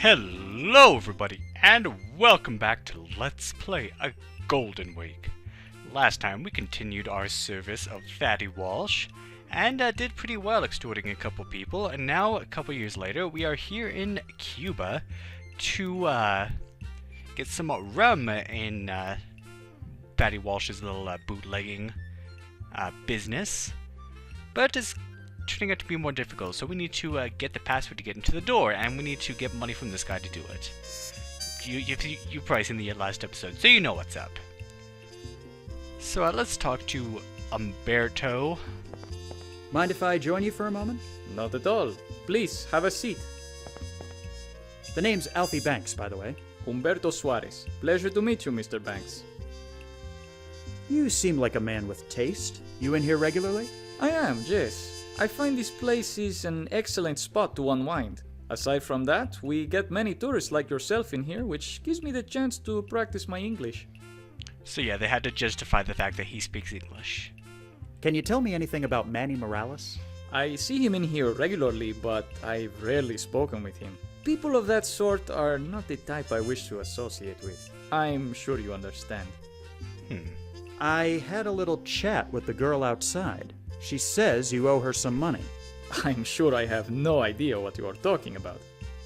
Hello everybody, and welcome back to Let's Play a Golden Week. Last time we continued our service of Fatty Walsh, and did pretty well extorting a couple people, and now, a couple years later, we are here in Cuba to get some rum in Fatty Walsh's little bootlegging business. But it's turning out to be more difficult, so we need to get the password to get into the door, and we need to get money from this guy to do it. You've probably seen the last episode, so you know what's up. So let's talk to Umberto. Mind if I join you for a moment? Not at all. Please, have a seat. The name's Alfie Banks, by the way. Humberto Suarez. Pleasure to meet you, Mr. Banks. You seem like a man with taste. You in here regularly? I am, yes. I find this place is an excellent spot to unwind. Aside from that, we get many tourists like yourself in here, which gives me the chance to practice my English. So yeah, they had to justify the fact that he speaks English. Can you tell me anything about Manny Morales? I see him in here regularly, but I've rarely spoken with him. People of that sort are not the type I wish to associate with. I'm sure you understand. I had a little chat with the girl outside. She says you owe her some money. I'm sure I have no idea what you are talking about.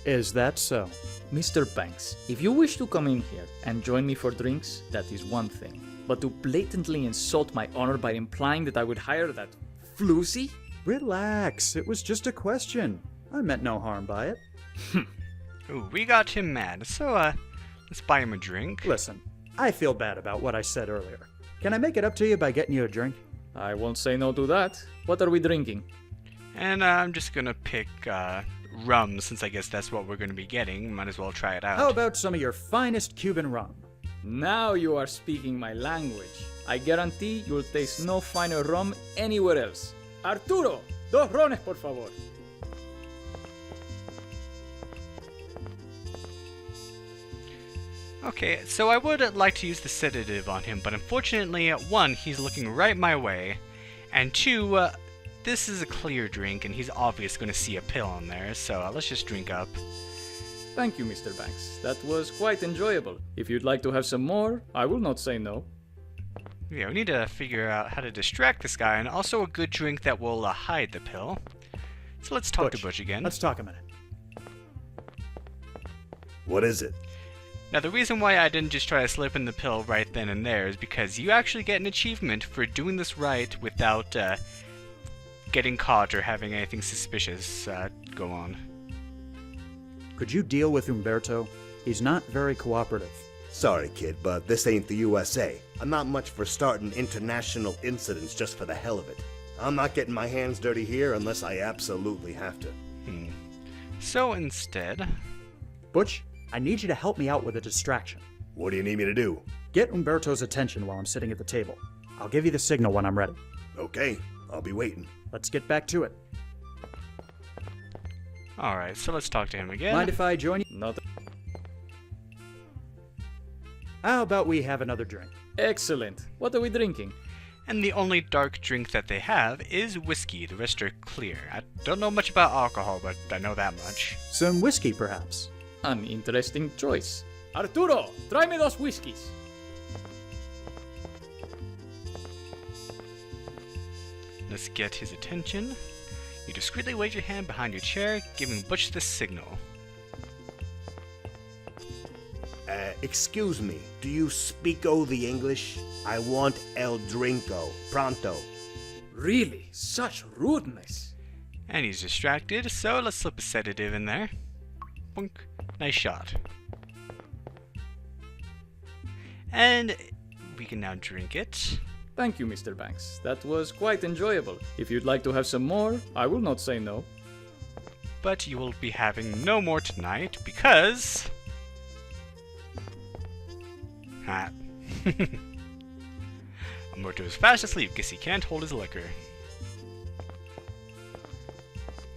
Is that so? Mr. Banks, if you wish to come in here and join me for drinks, that is one thing. But to blatantly insult my honor by implying that I would hire that floozy? Relax, it was just a question. I meant no harm by it. Ooh, we got him mad, so let's buy him a drink. Listen, I feel bad about what I said earlier. Can I make it up to you by getting you a drink? I won't say no to that. What are we drinking? And I'm just gonna pick rum, since I guess that's what we're gonna be getting. Might as well try it out. How about some of your finest Cuban rum? Now you are speaking my language. I guarantee you'll taste no finer rum anywhere else. Arturo, dos rones por favor. Okay, so I would like to use the sedative on him, but unfortunately, one, he's looking right my way, and two, this is a clear drink, and he's obviously going to see a pill on there, so let's just drink up. Thank you, Mr. Banks. That was quite enjoyable. If you'd like to have some more, I will not say no. Yeah, we need to figure out how to distract this guy, and also a good drink that will hide the pill. So let's talk to Butch again. Let's talk a minute. What is it? Now, the reason why I didn't just try to slip in the pill right then and there is because you actually get an achievement for doing this right without getting caught or having anything suspicious go on. Could you deal with Umberto? He's not very cooperative. Sorry, kid, but this ain't the USA. I'm not much for starting international incidents just for the hell of it. I'm not getting my hands dirty here unless I absolutely have to. So instead... Butch, I need you to help me out with a distraction. What do you need me to do? Get Umberto's attention while I'm sitting at the table. I'll give you the signal when I'm ready. Okay, I'll be waiting. Let's get back to it. Alright, so let's talk to him again. Mind if I join you? Not. How about we have another drink? Excellent. What are we drinking? And the only dark drink that they have is whiskey. The rest are clear. I don't know much about alcohol, but I know that much. Some whiskey, perhaps. An interesting choice. Arturo, tráeme dos whiskeys. Let's get his attention. You discreetly wave your hand behind your chair, giving Butch the signal. Excuse me, do you speako the English? I want el drinko, pronto. Really? Such rudeness. And he's distracted, so let's slip a sedative in there. Boink. Nice shot. And we can now drink it. Thank you, Mr. Banks. That was quite enjoyable. If you'd like to have some more, I will not say no. But you will be having no more tonight because... Umberto is fast asleep because he can't hold his liquor.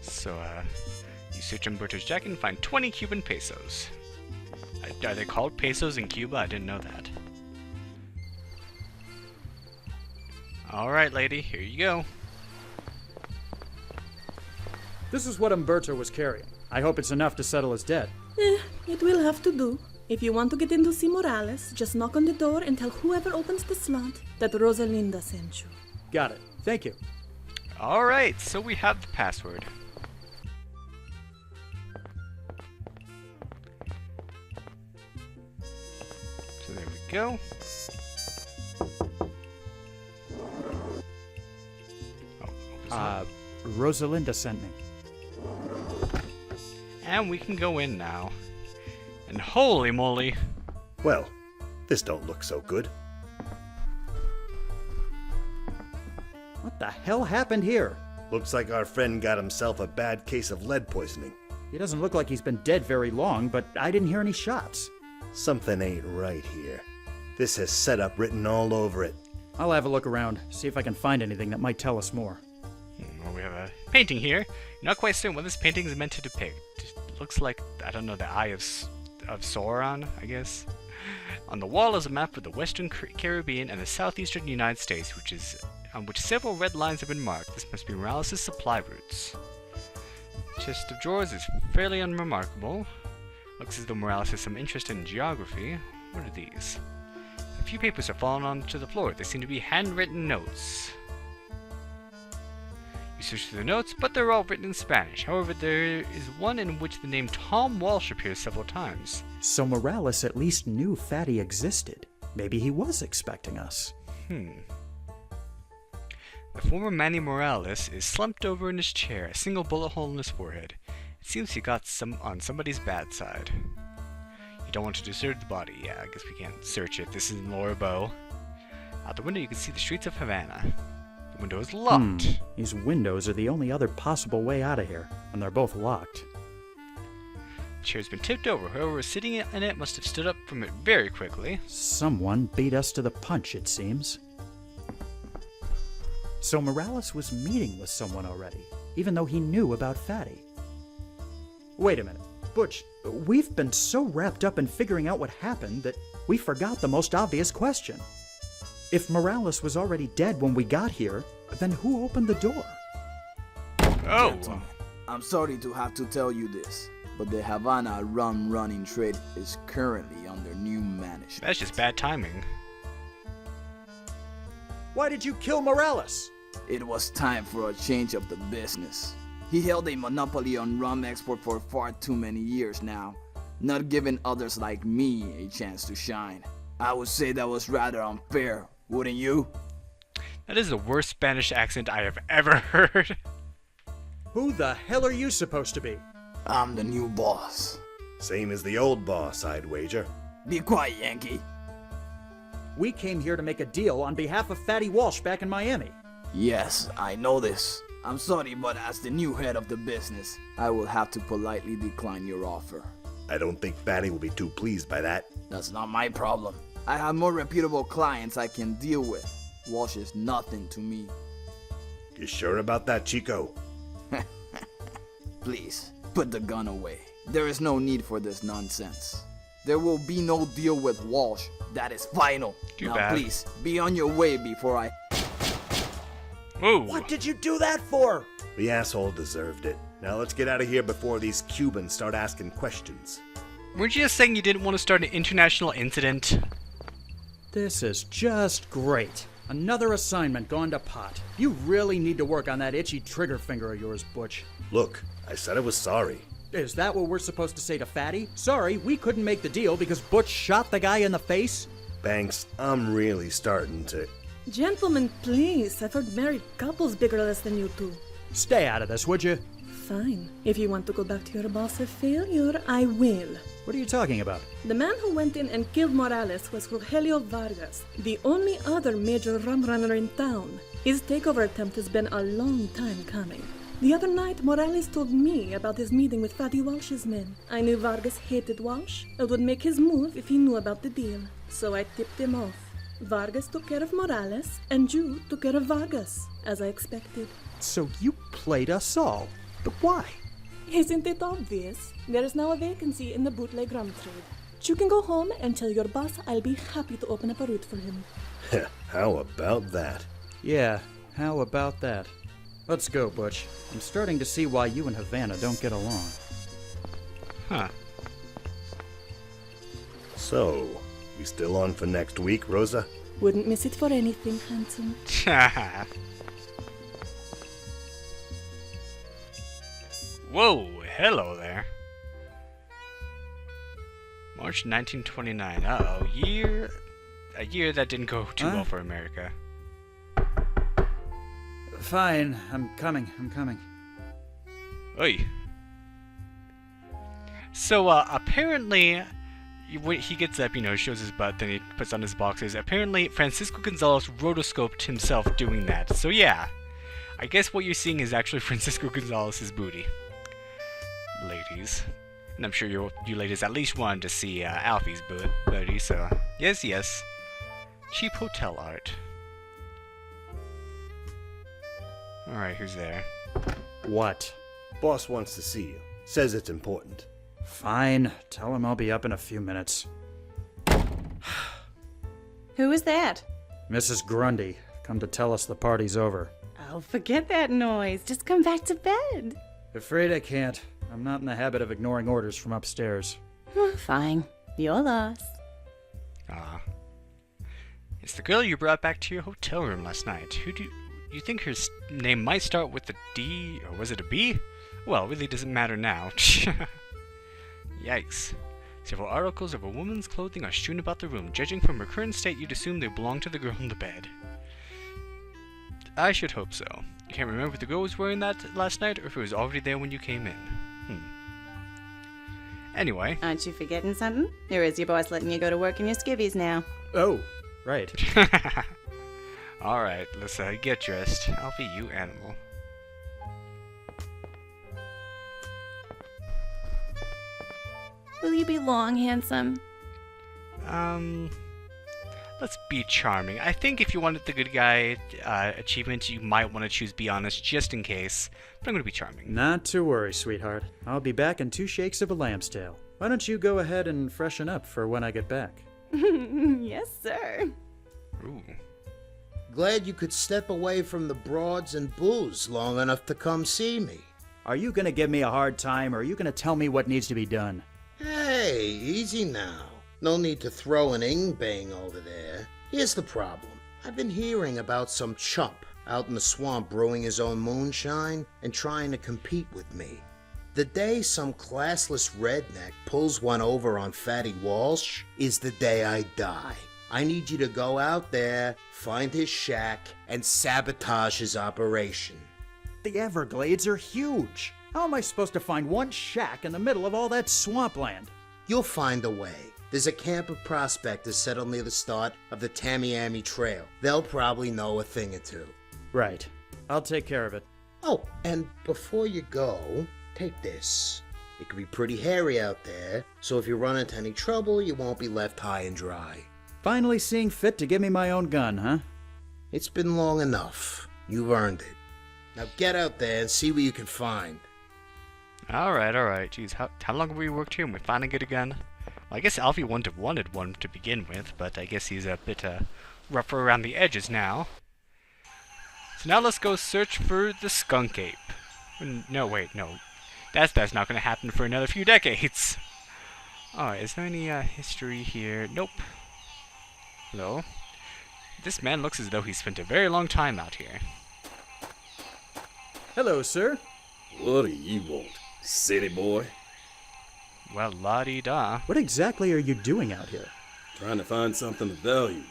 So, you search Umberto's jacket and find 20 Cuban pesos. Are they called pesos in Cuba? I didn't know that. Alright, lady, here you go. This is what Umberto was carrying. I hope it's enough to settle his debt. It will have to do. If you want to get in to see Morales, just knock on the door and tell whoever opens the slot that Rosalinda sent you. Got it. Thank you. Alright, so we have the password. So there we go. Rosalinda sent me. And we can go in now. And holy moly! Well, this don't look so good. What the hell happened here? Looks like our friend got himself a bad case of lead poisoning. He doesn't look like he's been dead very long, but I didn't hear any shots. Something ain't right here. This has setup written all over it. I'll have a look around, see if I can find anything that might tell us more. Well, we have a painting here. Not quite certain what this painting is meant to depict. It looks like, I don't know, the Eye of Sauron, I guess. On the wall is a map of the Western Caribbean and the southeastern United States, on which several red lines have been marked. This must be Morales' supply routes. Chest of drawers is fairly unremarkable. Looks as though Morales has some interest in geography. What are these? A few papers have fallen onto the floor. They seem to be handwritten notes. You search through the notes, but they're all written in Spanish. However, there is one in which the name Tom Walsh appears several times. So Morales at least knew Fatty existed. Maybe he was expecting us. The former Manny Morales is slumped over in his chair, a single bullet hole in his forehead. It seems he got on somebody's bad side. You don't want to disturb the body. Yeah, I guess we can't search it. This is in Laura Bow. Out the window you can see the streets of Havana. The window is locked. These windows are the only other possible way out of here, and they're both locked. The chair's been tipped over. Whoever was sitting in it must have stood up from it very quickly. Someone beat us to the punch, it seems. So Morales was meeting with someone already, even though he knew about Fatty. Wait a minute. Butch, we've been so wrapped up in figuring out what happened that we forgot the most obvious question. If Morales was already dead when we got here, then who opened the door? Oh! Gentlemen, I'm sorry to have to tell you this, but the Havana rum-running trade is currently under new management. That's just bad timing. Why did you kill Morales? It was time for a change of the business. He held a monopoly on rum export for far too many years now, not giving others like me a chance to shine. I would say that was rather unfair, wouldn't you? That is the worst Spanish accent I have ever heard. Who the hell are you supposed to be? I'm the new boss. Same as the old boss, I'd wager. Be quiet, Yankee. We came here to make a deal on behalf of Fatty Walsh back in Miami. Yes, I know this. I'm sorry, but as the new head of the business, I will have to politely decline your offer. I don't think Fatty will be too pleased by that. That's not my problem. I have more reputable clients I can deal with. Walsh is nothing to me. You sure about that, Chico? Please, put the gun away. There is no need for this nonsense. There will be no deal with Walsh. That is final. Too now bad. Please, be on your way before I... Ooh. What did you do that for? The asshole deserved it. Now let's get out of here before these Cubans start asking questions. Weren't you just saying you didn't want to start an international incident? This is just great. Another assignment gone to pot. You really need to work on that itchy trigger finger of yours, Butch. Look, I said I was sorry. Is that what we're supposed to say to Fatty? Sorry, we couldn't make the deal because Butch shot the guy in the face? Banks, I'm really starting to... Gentlemen, please. I've heard married couples bigger less than you two. Stay out of this, would you? Fine. If you want to go back to your boss of failure, I will. What are you talking about? The man who went in and killed Morales was Rogelio Vargas, the only other major rum runner in town. His takeover attempt has been a long time coming. The other night, Morales told me about his meeting with Fatty Walsh's men. I knew Vargas hated Walsh and would make his move if he knew about the deal. So I tipped him off. Vargas took care of Morales, and you took care of Vargas, as I expected. So you played us all. But why? Isn't it obvious? There is now a vacancy in the bootleg rum trade. You can go home and tell your boss I'll be happy to open up a route for him. How about that? Yeah, how about that? Let's go, Butch. I'm starting to see why you and Havana don't get along. Huh. So, we still on for next week, Rosa? Wouldn't miss it for anything, handsome. Whoa, hello there. March 1929. Uh-oh, a year that didn't go too well for America. Fine, I'm coming. Oi. So, apparently, when he gets up, shows his butt, then he puts on his boxers. Apparently, Francisco Gonzalez rotoscoped himself doing that. So, yeah. I guess what you're seeing is actually Francisco Gonzalez's booty. Ladies. And I'm sure you ladies at least wanted to see Alfie's booty, so... Yes. Cheap hotel art. Alright, who's there? What? Boss wants to see you. Says it's important. Fine. Tell him I'll be up in a few minutes. Who is that? Mrs. Grundy, come to tell us the party's over. Oh, forget that noise. Just come back to bed. Afraid I can't. I'm not in the habit of ignoring orders from upstairs. Fine. Your loss. Ah. It's the girl you brought back to your hotel room last night. Who do you think her name might start with a D, or was it a B? Well, it really doesn't matter now. Yikes. Several articles of a woman's clothing are strewn about the room. Judging from her current state, you'd assume they belong to the girl in the bed. I should hope so. You can't remember if the girl was wearing that last night, or if it was already there when you came in. Anyway. Aren't you forgetting something? Or is your boss letting you go to work in your skivvies now? Oh, right. Alright, let's get dressed. Alfie, you animal. Will you be long, handsome? Let's be charming. I think if you wanted the good guy achievement, you might want to choose be honest just in case. But I'm going to be charming. Not to worry, sweetheart. I'll be back in 2 shakes of a lamb's tail. Why don't you go ahead and freshen up for when I get back? Yes, sir. Ooh. Glad you could step away from the broads and booze long enough to come see me. Are you gonna give me a hard time, or are you gonna tell me what needs to be done? Hey, easy now. No need to throw an ing-bang over there. Here's the problem. I've been hearing about some chump out in the swamp brewing his own moonshine and trying to compete with me. The day some classless redneck pulls one over on Fatty Walsh is the day I die. I need you to go out there, find his shack, and sabotage his operation. The Everglades are huge. How am I supposed to find one shack in the middle of all that swampland? You'll find a way. There's a camp of prospectors settled near the start of the Tamiami Trail. They'll probably know a thing or two. Right. I'll take care of it. Oh, and before you go, take this. It can be pretty hairy out there, so if you run into any trouble, you won't be left high and dry. Finally seeing fit to give me my own gun, huh? It's been long enough. You've earned it. Now get out there and see what you can find. Alright. Jeez, how long have we worked here and we finally get a gun? Well, I guess Alfie wouldn't have wanted one to begin with, but I guess he's a bit rougher around the edges now. So now let's go search for the skunk ape. No, wait, no. That's not going to happen for another few decades. Alright, is there any history here? Nope. Hello? This man looks as though he spent a very long time out here. Hello, sir. What do you want, city boy? Well, la-di-da. What exactly are you doing out here? Trying to find something of value.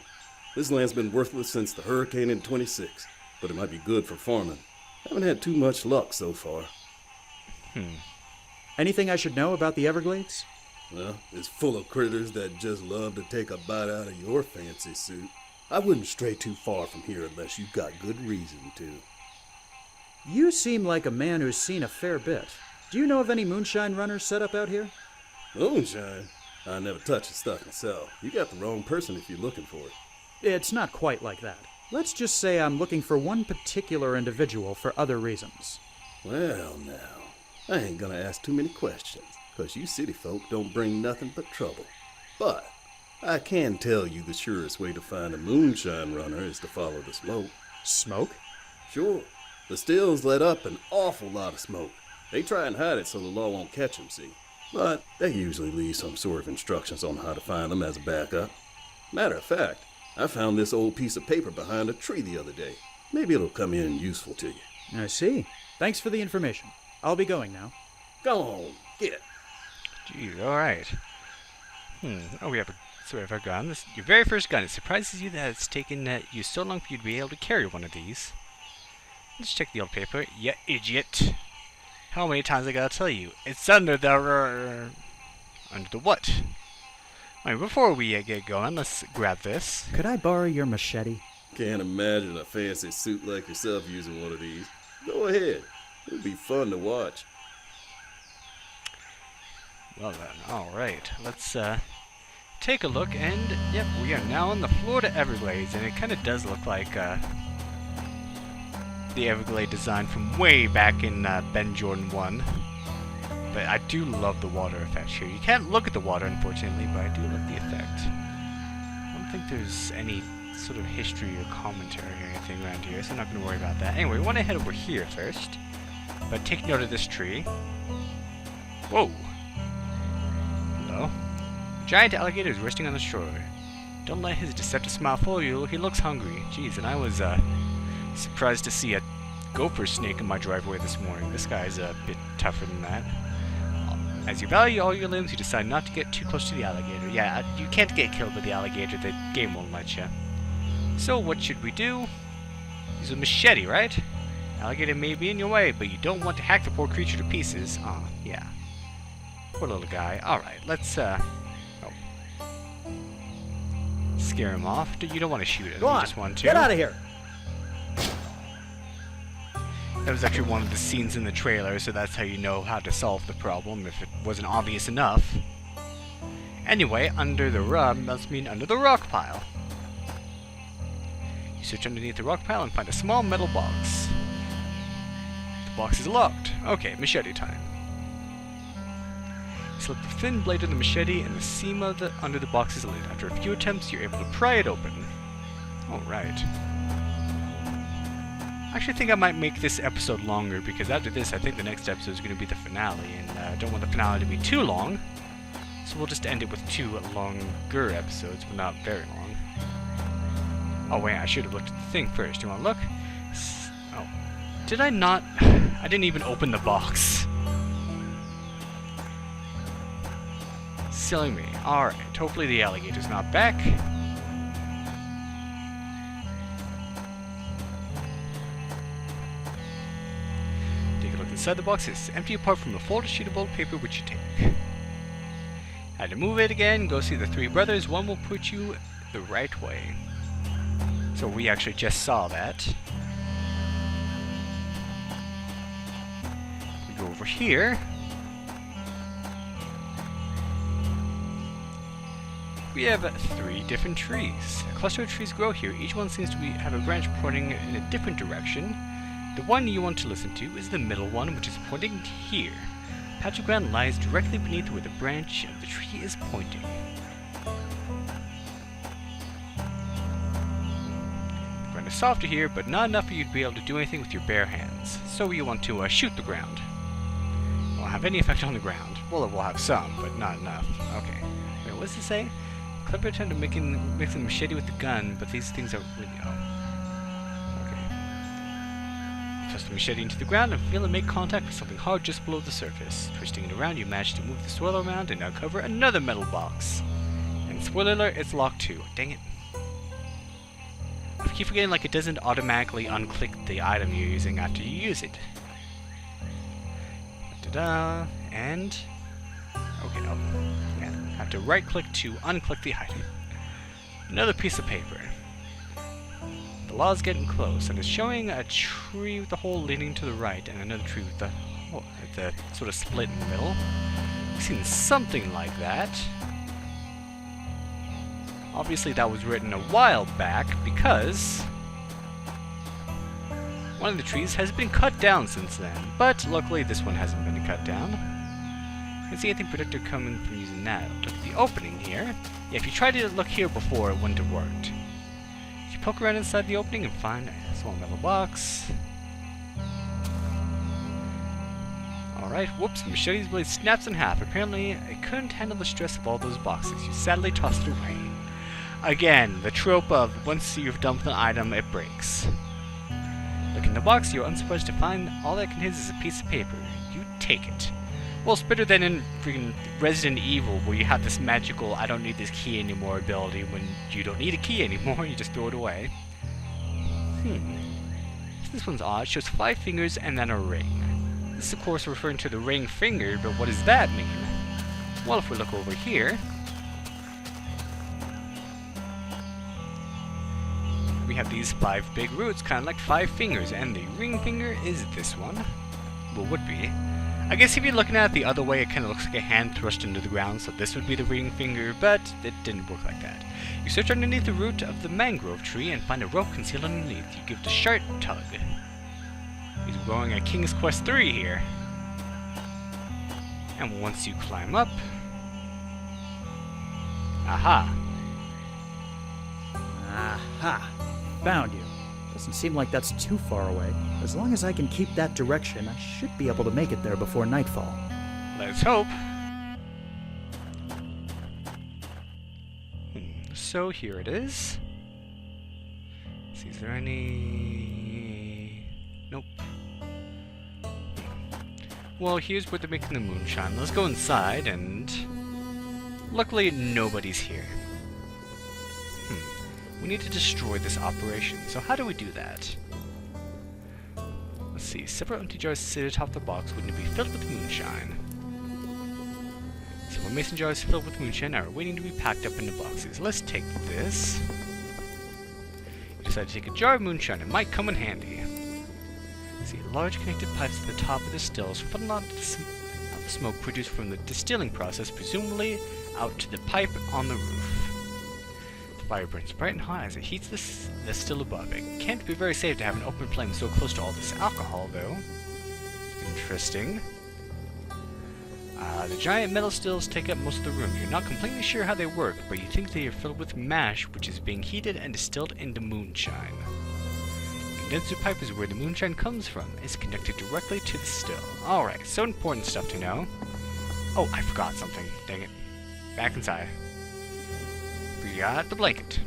This land's been worthless since the hurricane in 26, but it might be good for farming. Haven't had too much luck so far. Anything I should know about the Everglades? Well, it's full of critters that just love to take a bite out of your fancy suit. I wouldn't stray too far from here unless you've got good reason to. You seem like a man who's seen a fair bit. Do you know of any moonshine runners set up out here? Moonshine? I never touch the stuff myself. You got the wrong person if you're looking for it. It's not quite like that. Let's just say I'm looking for one particular individual for other reasons. Well, now, I ain't gonna ask too many questions, 'cause you city folk don't bring nothing but trouble. But I can tell you the surest way to find a moonshine runner is to follow the smoke. Smoke? Sure. The stills let up an awful lot of smoke. They try and hide it so the law won't catch 'em, see? but they usually leave some sort of instructions on how to find them as a backup. Matter of fact, I found this old piece of paper behind a tree the other day. Maybe it'll come in useful to you. I see. Thanks for the information. I'll be going now. Go on, get. Geez, alright. Oh, we have a gun. This your very first gun. It surprises you that it's taken you so long for you to be able to carry one of these. Let's check the old paper. You idiot. How many times I gotta tell you? It's under the... under the what? Alright, before we get going, let's grab this. Could I borrow your machete? Can't imagine a fancy suit like yourself using one of these. Go ahead. It'll be fun to watch. Well then, alright. Let's take a look, and yep, we are now on the Florida Everglades, and it kind of does look like the Everglade design from way back in Ben Jordan 1. But I do love the water effect here. You can't look at the water, unfortunately, but I do love the effect. I don't think there's any sort of history or commentary or anything around here, so I'm not going to worry about that. Anyway, we want to head over here first. But take note of this tree. Whoa! Hello? A giant alligator is resting on the shore. Don't let his deceptive smile fool you. He looks hungry. Jeez, and I was surprised to see a gopher snake in my driveway this morning. This guy's a bit tougher than that. As you value all your limbs, you decide not to get too close to the alligator. Yeah, you can't get killed by the alligator. The game won't let you. So what should we do? Use a machete, right? Alligator may be in your way, but you don't want to hack the poor creature to pieces. Aw, yeah. Poor little guy. Alright, let's, scare him off. You don't want to shoot him. Go on, you just want to. get out of here! That was actually one of the scenes in the trailer, so that's how you know how to solve the problem, if it wasn't obvious enough. Anyway, under the rug must mean under the rock pile. You search underneath the rock pile and find a small metal box. The box is locked. Okay, machete time. Slip the thin blade of the machete and the seam of the under the box is lit. After a few attempts, you're able to pry it open. Alright. I actually think I might make this episode longer, because after this, I think the next episode is going to be the finale, and I don't want the finale to be too long, so we'll just end it with 2 longer episodes, but not very long. Oh wait, I should have looked at the thing first. Do you want to look? Oh. Did I not? I didn't even open the box. Silly me. Alright, hopefully the alligator's not back. Inside the box is empty apart from the folded sheet of old paper which you take. Had to move it again, go see the 3 brothers, one will put you the right way. So we actually just saw that. We go over here. We have 3 different trees. A cluster of trees grow here, each one seems to have a branch pointing in a different direction. The one you want to listen to is the middle one, which is pointing here. A patch of ground lies directly beneath where the branch of the tree is pointing. The ground is softer here, but not enough for you to be able to do anything with your bare hands. So you want to shoot the ground. It won't have any effect on the ground. Well, it will have some, but not enough. Okay. Wait, what does it say? Clever attempt at mixing the machete with the gun, but these things are really... Thrust the machete into the ground and feel it make contact with something hard just below the surface. Twisting it around, you manage to move the swirl around and uncover another metal box. And spoiler alert, it's locked too. Dang it. I keep forgetting, like, it doesn't automatically unclick the item you're using after you use it. Da-da, and... okay, no. Yeah, have to right-click to unclick the item. Another piece of paper. The law is getting close, and it's showing a tree with a hole leaning to the right, and another tree with the sort of split in the middle. I've seen something like that. Obviously that was written a while back, because one of the trees has been cut down since then, but luckily this one hasn't been cut down. I can see anything productive coming from using that. Look at the opening here. Yeah, if you tried to look here before, it wouldn't have worked. Poke around inside the opening and find a small metal box. Alright, whoops, the machete's blade snaps in half. Apparently, it couldn't handle the stress of all those boxes. You sadly tossed it away. Again, the trope of once you've dumped an item, it breaks. Look in the box, you're unsurprised to find all that contains is a piece of paper. You take it. Well, it's better than in freaking Resident Evil, where you have this magical I don't need this key anymore ability when you don't need a key anymore, you just throw it away. This one's odd. It shows 5 fingers and then a ring. This is of course referring to the ring finger, but what does that mean? Well, if we look over here, we have these 5 big roots, kind of like 5 fingers, and the ring finger is this one. Well, would be. I guess if you're looking at it the other way, it kind of looks like a hand thrust into the ground, so this would be the ring finger, but it didn't work like that. You search underneath the root of the mangrove tree and find a rope concealed underneath. You give the shark a tug. He's going at King's Quest 3 here. And once you climb up... Aha! Aha! Found you. Doesn't seem like that's too far away. As long as I can keep that direction, I should be able to make it there before nightfall. Let's hope. So here it is. Let's see, is there any... Nope. Well, here's where they're making the moonshine. Let's go inside and... Luckily, nobody's here. We need to destroy this operation. So how do we do that? Let's see. Several empty jars sit atop the box waiting to be filled with moonshine. Several mason jars filled with moonshine are waiting to be packed up into boxes. Let's take this. You decide to take a jar of moonshine. It might come in handy. See, large connected pipes at the top of the stills funnel out the smoke produced from the distilling process, presumably out to the pipe on the roof. Fire burns bright and hot as it heats the still above. It can't be very safe to have an open flame so close to all this alcohol, though. Interesting. The giant metal stills take up most of the room. You're not completely sure how they work, but you think they are filled with mash, which is being heated and distilled into moonshine. The condenser pipe is where the moonshine comes from. It's connected directly to the still. Alright, so important stuff to know. Oh, I forgot something. Dang it. Back inside. We got the blanket.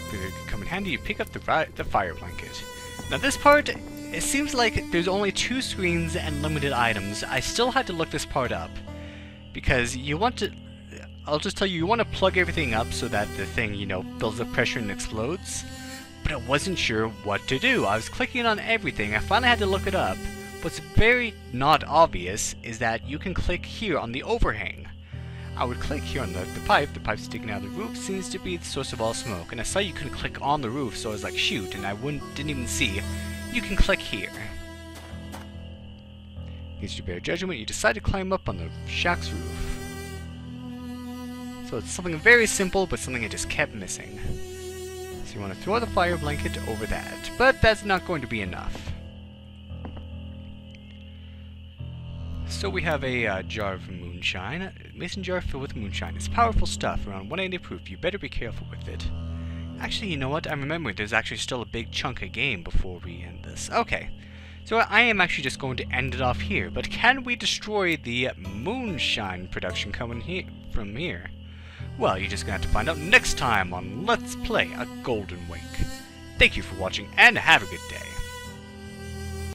If it could come in handy, you pick up the fire blanket. Now this part, it seems like there's only 2 screens and limited items. I still had to look this part up. Because you want to... I'll just tell you, you want to plug everything up so that the thing, you know, builds up pressure and explodes. But I wasn't sure what to do. I was clicking on everything. I finally had to look it up. What's very not obvious is that you can click here on the overhang. I would click here on the pipe sticking out of the roof seems to be the source of all smoke, and I saw you couldn't click on the roof, so I was like, shoot, and I didn't even see. You can click here. Against your better judgment, you decide to climb up on the shack's roof. So it's something very simple, but something I just kept missing. So you want to throw the fire blanket over that, but that's not going to be enough. So we have a jar of moonshine. A mason jar filled with moonshine. It's powerful stuff, around 180 proof. You better be careful with it. Actually, you know what? I remember there's actually still a big chunk of game before we end this. Okay. So I am actually just going to end it off here. But can we destroy the moonshine production coming from here? Well, you're just going to have to find out next time on Let's Play a Golden Wake. Thank you for watching, and have a good day.